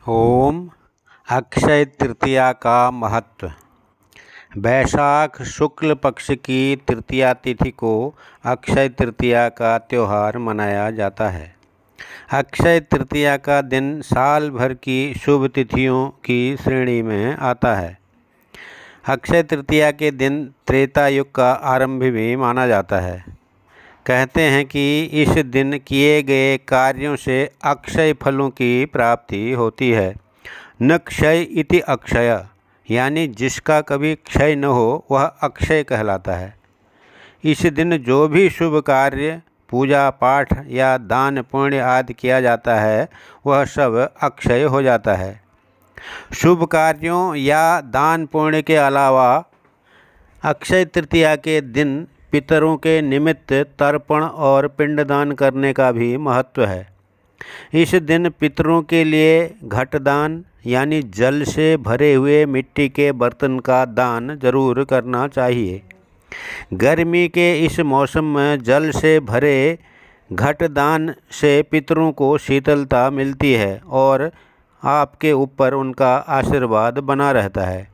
ओम। अक्षय तृतीया का महत्व। वैशाख शुक्ल पक्ष की तृतीया तिथि को अक्षय तृतीया का त्यौहार मनाया जाता है। अक्षय तृतीया का दिन साल भर की शुभ तिथियों की श्रेणी में आता है। अक्षय तृतीया के दिन त्रेता युग का आरंभ भी माना जाता है। कहते हैं कि इस दिन किए गए कार्यों से अक्षय फलों की प्राप्ति होती है। न क्षय इति अक्षय, यानी जिसका कभी क्षय न हो वह अक्षय कहलाता है। इस दिन जो भी शुभ कार्य, पूजा पाठ या दान पुण्य आदि किया जाता है वह सब अक्षय हो जाता है। शुभ कार्यों या दान पुण्य के अलावा अक्षय तृतीया के दिन पितरों के निमित्त तर्पण और पिंडदान करने का भी महत्व है। इस दिन पितरों के लिए घटदान यानी जल से भरे हुए मिट्टी के बर्तन का दान जरूर करना चाहिए। गर्मी के इस मौसम में जल से भरे घटदान से पितरों को शीतलता मिलती है और आपके ऊपर उनका आशीर्वाद बना रहता है।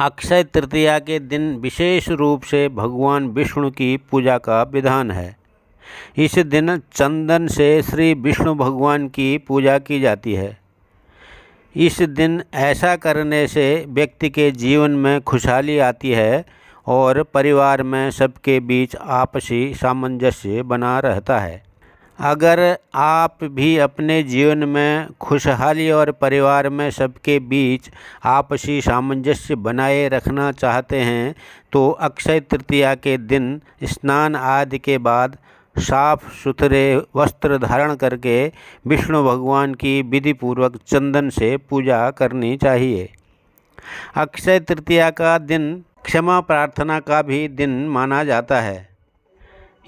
अक्षय तृतीया के दिन विशेष रूप से भगवान विष्णु की पूजा का विधान है। इस दिन चंदन से श्री विष्णु भगवान की पूजा की जाती है। इस दिन ऐसा करने से व्यक्ति के जीवन में खुशहाली आती है और परिवार में सबके बीच आपसी सामंजस्य बना रहता है। अगर आप भी अपने जीवन में खुशहाली और परिवार में सबके बीच आपसी सामंजस्य बनाए रखना चाहते हैं तो अक्षय तृतीया के दिन स्नान आदि के बाद साफ सुथरे वस्त्र धारण करके विष्णु भगवान की विधिपूर्वक चंदन से पूजा करनी चाहिए। अक्षय तृतीया का दिन क्षमा प्रार्थना का भी दिन माना जाता है।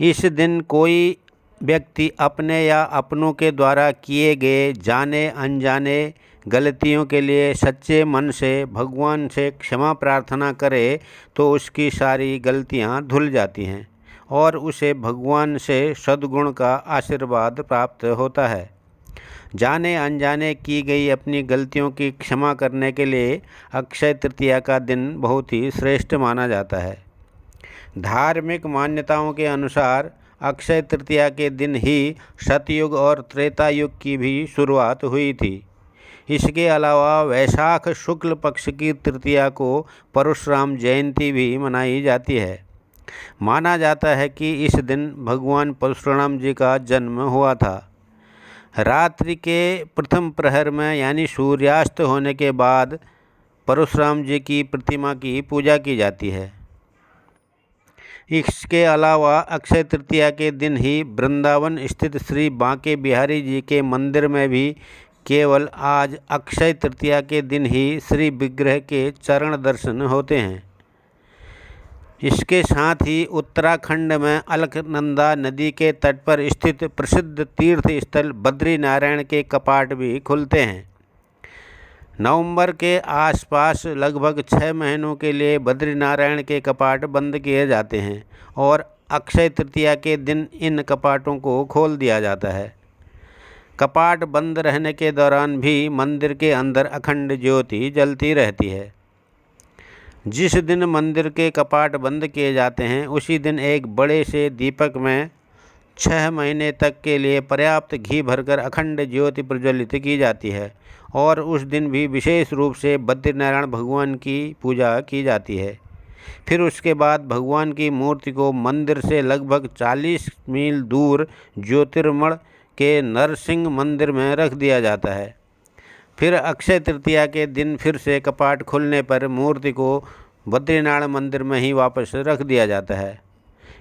इस दिन कोई व्यक्ति अपने या अपनों के द्वारा किए गए जाने अनजाने गलतियों के लिए सच्चे मन से भगवान से क्षमा प्रार्थना करे तो उसकी सारी गलतियां धुल जाती हैं और उसे भगवान से सद्गुण का आशीर्वाद प्राप्त होता है। जाने अनजाने की गई अपनी गलतियों की क्षमा करने के लिए अक्षय तृतीया का दिन बहुत ही श्रेष्ठ माना जाता है। धार्मिक मान्यताओं के अनुसार अक्षय तृतीया के दिन ही सतयुग और त्रेता युग की भी शुरुआत हुई थी। इसके अलावा वैशाख शुक्ल पक्ष की तृतीया को परशुराम जयंती भी मनाई जाती है। माना जाता है कि इस दिन भगवान परशुराम जी का जन्म हुआ था। रात्रि के प्रथम प्रहर में यानी सूर्यास्त होने के बाद परशुराम जी की प्रतिमा की पूजा की जाती है। इसके अलावा अक्षय तृतीया के दिन ही वृंदावन स्थित श्री बांके बिहारी जी के मंदिर में भी केवल आज अक्षय तृतीया के दिन ही श्री विग्रह के चरण दर्शन होते हैं। इसके साथ ही उत्तराखंड में अलकनंदा नदी के तट पर स्थित प्रसिद्ध तीर्थ स्थल बद्रीनारायण के कपाट भी खुलते हैं। नवंबर के आसपास लगभग 6 महीनों के लिए बद्रीनारायण के कपाट बंद किए जाते हैं और अक्षय तृतीया के दिन इन कपाटों को खोल दिया जाता है। कपाट बंद रहने के दौरान भी मंदिर के अंदर अखंड ज्योति जलती रहती है। जिस दिन मंदिर के कपाट बंद किए जाते हैं उसी दिन एक बड़े से दीपक में 6 महीने तक के लिए पर्याप्त घी भरकर अखंड ज्योति प्रज्वलित की जाती है और उस दिन भी विशेष रूप से बद्रीनारायण भगवान की पूजा की जाती है। फिर उसके बाद भगवान की मूर्ति को मंदिर से लगभग 40 मील दूर ज्योतिर्मठ के नरसिंह मंदिर में रख दिया जाता है। फिर अक्षय तृतीया के दिन फिर से कपाट खुलने पर मूर्ति को बद्रीनारायण मंदिर में ही वापस रख दिया जाता है।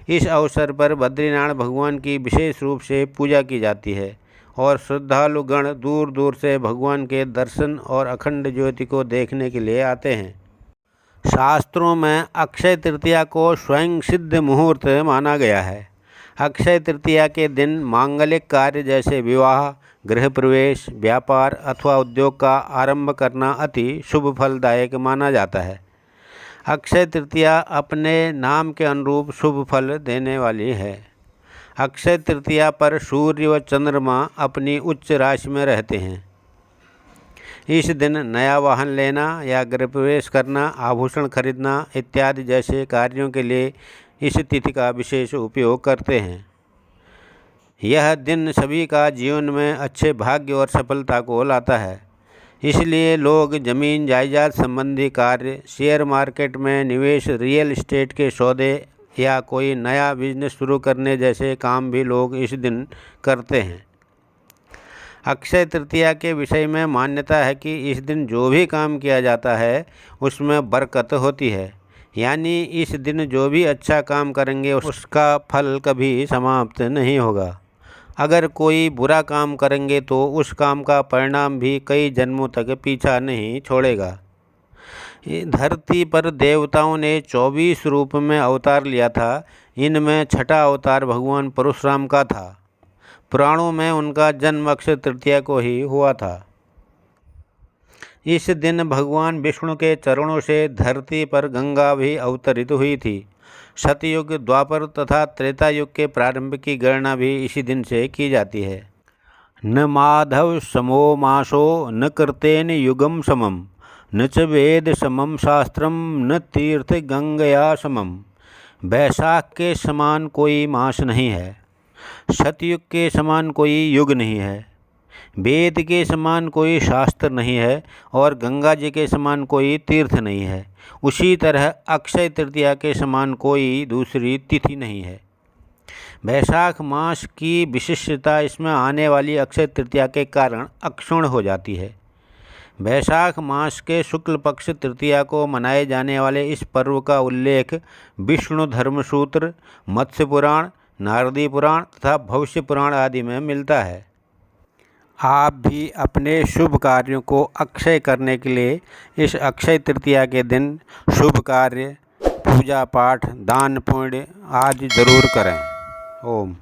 इस अवसर पर बद्रीनारायण भगवान की विशेष रूप से पूजा की जाती है और श्रद्धालुगण दूर दूर से भगवान के दर्शन और अखंड ज्योति को देखने के लिए आते हैं। शास्त्रों में अक्षय तृतीया को स्वयं सिद्ध मुहूर्त माना गया है। अक्षय तृतीया के दिन मांगलिक कार्य जैसे विवाह, गृह प्रवेश, व्यापार अथवा उद्योग का आरंभ करना अति शुभ फलदायक माना जाता है। अक्षय तृतीया अपने नाम के अनुरूप शुभ फल देने वाली है। अक्षय तृतीया पर सूर्य व चंद्रमा अपनी उच्च राशि में रहते हैं। इस दिन नया वाहन लेना या गृह प्रवेश करना, आभूषण खरीदना इत्यादि जैसे कार्यों के लिए इस तिथि का विशेष उपयोग करते हैं। यह दिन सभी का जीवन में अच्छे भाग्य और सफलता को लाता है। इसलिए लोग जमीन जायदाद संबंधी कार्य, शेयर मार्केट में निवेश, रियल एस्टेट के सौदे या कोई नया बिजनेस शुरू करने जैसे काम भी लोग इस दिन करते हैं। अक्षय तृतीया के विषय में मान्यता है कि इस दिन जो भी काम किया जाता है उसमें बरकत होती है, यानी इस दिन जो भी अच्छा काम करेंगे उसका फल कभी समाप्त नहीं होगा। अगर कोई बुरा काम करेंगे तो उस काम का परिणाम भी कई जन्मों तक पीछा नहीं छोड़ेगा। धरती पर देवताओं ने 24 रूप में अवतार लिया था। इनमें छठा अवतार भगवान परशुराम का था। पुराणों में उनका जन्म अक्षय तृतीया को ही हुआ था। इस दिन भगवान विष्णु के चरणों से धरती पर गंगा भी अवतरित हुई थी। सतयुग, द्वापर तथा त्रेता युग के प्रारंभ की गणना भी इसी दिन से की जाती है। न माधव समो मासो न कृतेन युगम समम न च वेद समम शास्त्रम न तीर्थ गंगया समम। बैसाख के समान कोई मास नहीं है, सतयुग के समान कोई युग नहीं है, वेद के समान कोई शास्त्र नहीं है और गंगा जी के समान कोई तीर्थ नहीं है। उसी तरह अक्षय तृतीया के समान कोई दूसरी तिथि नहीं है। बैसाख मास की विशिष्टता इसमें आने वाली अक्षय तृतीया के कारण अक्षुण्ण हो जाती है। बैसाख मास के शुक्ल पक्ष तृतीया को मनाए जाने वाले इस पर्व का उल्लेख विष्णु धर्मसूत्र, मत्स्य पुराण, नारदी पुराण तथा भविष्य पुराण आदि में मिलता है। आप भी अपने शुभ कार्यों को अक्षय करने के लिए इस अक्षय तृतीया के दिन शुभ कार्य, पूजा पाठ, दान पुण्य आदि जरूर करें। ओम।